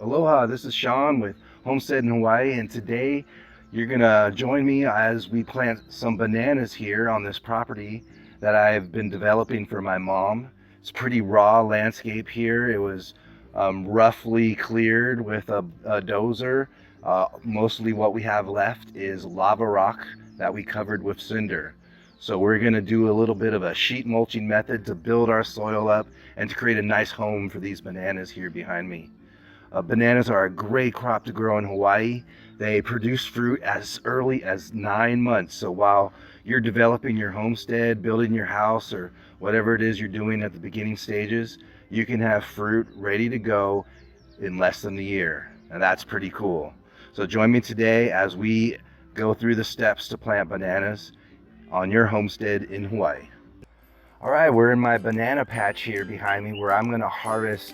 Aloha, this is Sean with Homestead in Hawaii, and today you're gonna join me as we plant some bananas here on this property that I've been developing for my mom. It's a pretty raw landscape here. It was roughly cleared with a dozer. Mostly what we have left is lava rock that we covered with cinder. So we're gonna do a little bit of a sheet mulching method to build our soil up and to create a nice home for these bananas here behind me. Bananas are a great crop to grow in Hawaii. They produce fruit as early as 9 months. So while you're developing your homestead, building your house, or whatever it is you're doing at the beginning stages, you can have fruit ready to go in less than a year. And that's pretty cool. So join me today as we go through the steps to plant bananas on your homestead in Hawaii. All right, we're in my banana patch here behind me where I'm gonna harvest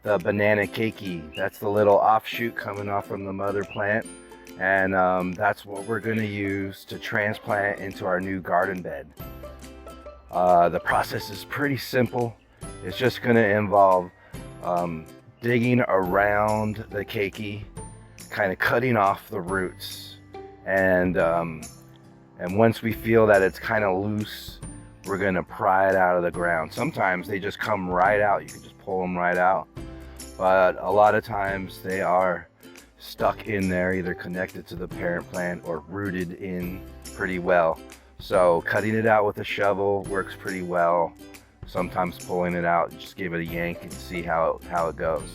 the banana kicky. That's the little offshoot coming off from the mother plant, and that's what we're going to use to transplant into our new garden bed. The process is pretty simple. It's just going to involve digging around the keiki, kind of cutting off the roots, and once we feel that it's kind of loose, we're going to pry it out of the ground. Sometimes they just come right out. You can just pull them right out. But a lot of times they are stuck in there, either connected to the parent plant or rooted in pretty well. So cutting it out with a shovel works pretty well. Sometimes pulling it out, just give it a yank and see how it goes.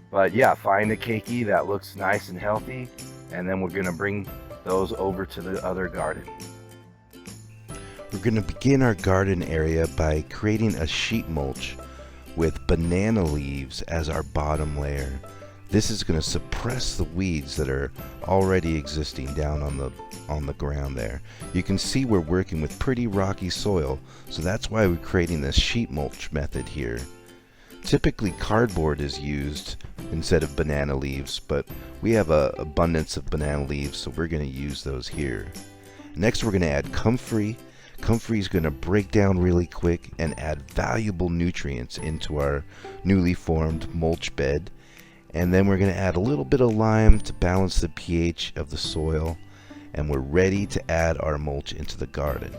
But yeah, find a keiki that looks nice and healthy, and then we're gonna bring those over to the other garden. We're going to begin our garden area by creating a sheet mulch with banana leaves as our bottom layer. This is going to suppress the weeds that are already existing down on the ground there. You can see we're working with pretty rocky soil, so that's why we're creating this sheet mulch method here. Typically cardboard is used instead of banana leaves, but we have an abundance of banana leaves, so we're going to use those here. Next we're going to add comfrey. Comfrey is going to break down really quick and add valuable nutrients into our newly formed mulch bed. And then we're going to add a little bit of lime to balance the pH of the soil, and we're ready to add our mulch into the garden.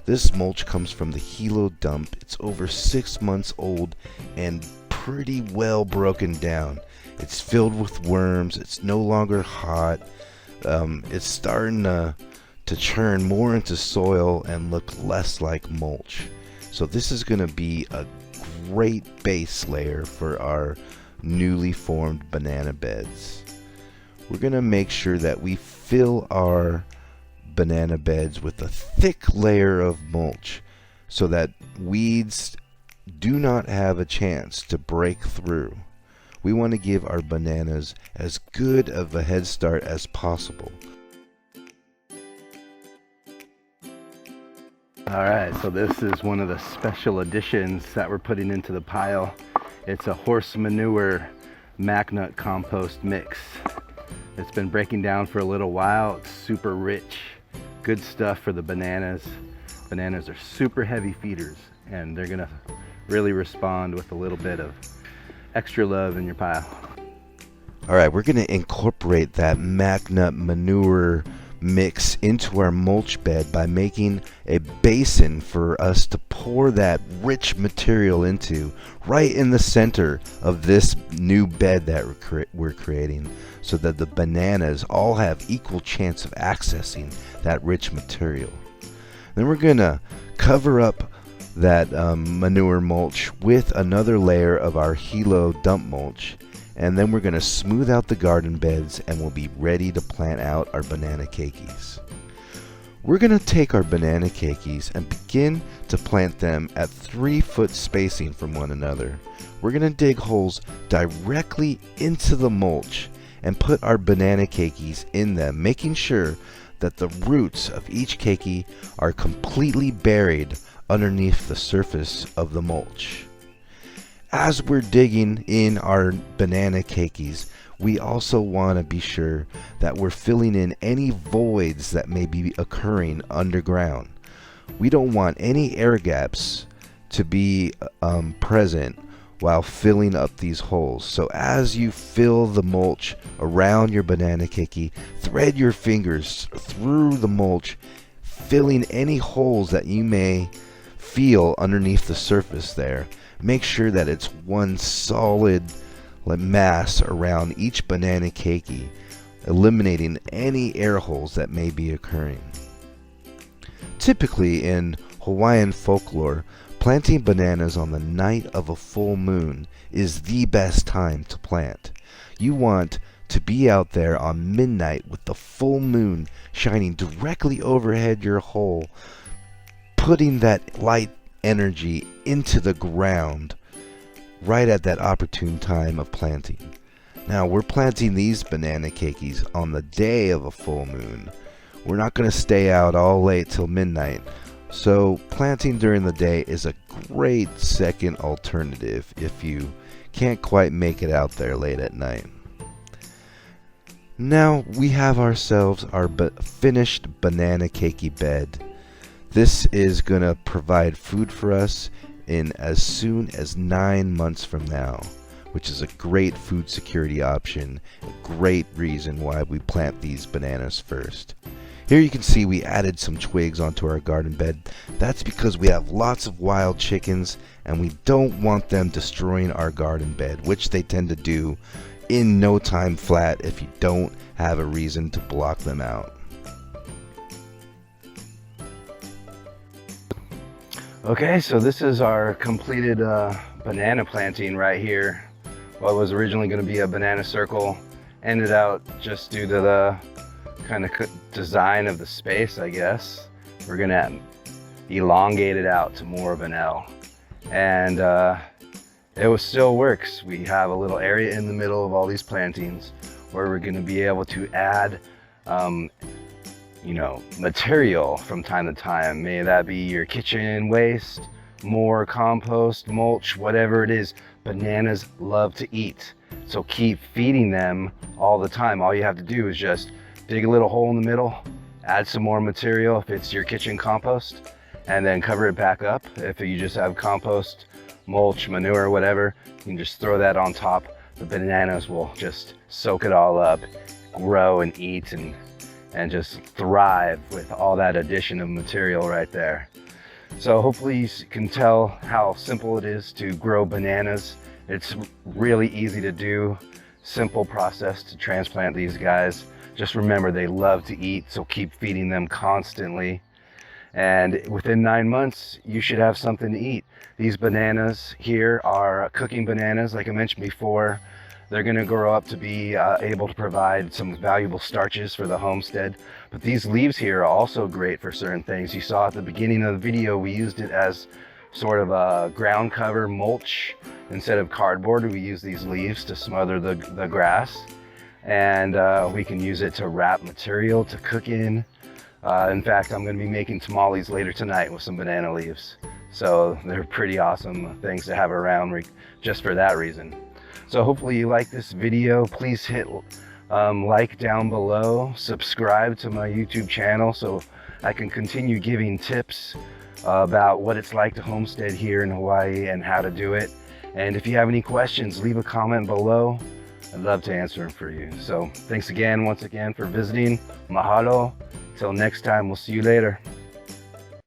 This mulch comes from the Hilo dump. It's over 6 months old and pretty well broken down. It's filled with worms. It's no longer hot. It's starting to churn more into soil and look less like mulch. So this is going to be a great base layer for our newly formed banana beds. We're going to make sure that we fill our banana beds with a thick layer of mulch so that weeds do not have a chance to break through. We want to give our bananas as good of a head start as possible. Alright, so this is one of the special additions that we're putting into the pile. It's a horse manure McNut compost mix. It's been breaking down for a little while. It's super rich, good stuff for the bananas. Bananas are super heavy feeders, and they're gonna really respond with a little bit of extra love in your pile. Alright, we're gonna incorporate that McNut manure mix into our mulch bed by making a basin for us to pour that rich material into right in the center of this new bed that we're creating, so that the bananas all have equal chance of accessing that rich material. Then we're gonna cover up that manure mulch with another layer of our Hilo dump mulch, and then we're going to smooth out the garden beds and we'll be ready to plant out our banana keikis. We're going to take our banana keikis and begin to plant them at 3-foot spacing from one another. We're going to dig holes directly into the mulch and put our banana keikis in them, making sure that the roots of each keiki are completely buried underneath the surface of the mulch. As we're digging in our banana keikis, we also want to be sure that we're filling in any voids that may be occurring underground. We don't want any air gaps to be present while filling up these holes. So as you fill the mulch around your banana kicky, thread your fingers through the mulch, filling any holes that you may feel underneath the surface there. Make sure that it's one solid mass around each banana keiki, eliminating any air holes that may be occurring. Typically in Hawaiian folklore, planting bananas on the night of a full moon is the best time to plant. You want to be out there on midnight with the full moon shining directly overhead your hole, putting that light energy into the ground right at that opportune time of planting. Now we're planting these banana keikis on the day of a full moon. We're not going to stay out all late till midnight, so planting during the day is a great second alternative if you can't quite make it out there late at night. Now we have ourselves our finished banana keiki bed. This is going to provide food for us in as soon as 9 months from now, which is a great food security option, a great reason why we plant these bananas first. Here you can see we added some twigs onto our garden bed. That's because we have lots of wild chickens and we don't want them destroying our garden bed, which they tend to do in no time flat if you don't have a reason to block them out. Okay, so this is our completed banana planting right here. What was originally going to be a banana circle ended out, just due to the kind of design of the space, I guess, we're going to elongate it out to more of an L. And it still works. We have a little area in the middle of all these plantings where we're going to be able to add material from time to time. May that be your kitchen waste, more compost, mulch, whatever it is. Bananas love to eat, so keep feeding them all the time. All you have to do is just dig a little hole in the middle, add some more material if it's your kitchen compost, and then cover it back up. If you just have compost, mulch, manure, whatever, you can just throw that on top. The bananas will just soak it all up, grow and eat and just thrive with all that addition of material right there. So hopefully you can tell how simple it is to grow bananas. It's really easy to do, simple process to transplant these guys. Just remember, they love to eat, so keep feeding them constantly. And within 9 months, you should have something to eat. These bananas here are cooking bananas, like I mentioned before. They're going to grow up to be able to provide some valuable starches for the homestead. But these leaves here are also great for certain things. You saw at the beginning of the video, we used it as sort of a ground cover mulch. Instead of cardboard, we use these leaves to smother the grass. And we can use it to wrap material to cook in. In fact, I'm going to be making tamales later tonight with some banana leaves. So they're pretty awesome things to have around just for that reason. So hopefully you like this video. Please hit like down below, subscribe to my YouTube channel so I can continue giving tips about what it's like to homestead here in Hawaii and how to do it. And if you have any questions, leave a comment below. I'd love to answer them for you. So thanks again, once again, for visiting. Mahalo. Till next time, we'll see you later.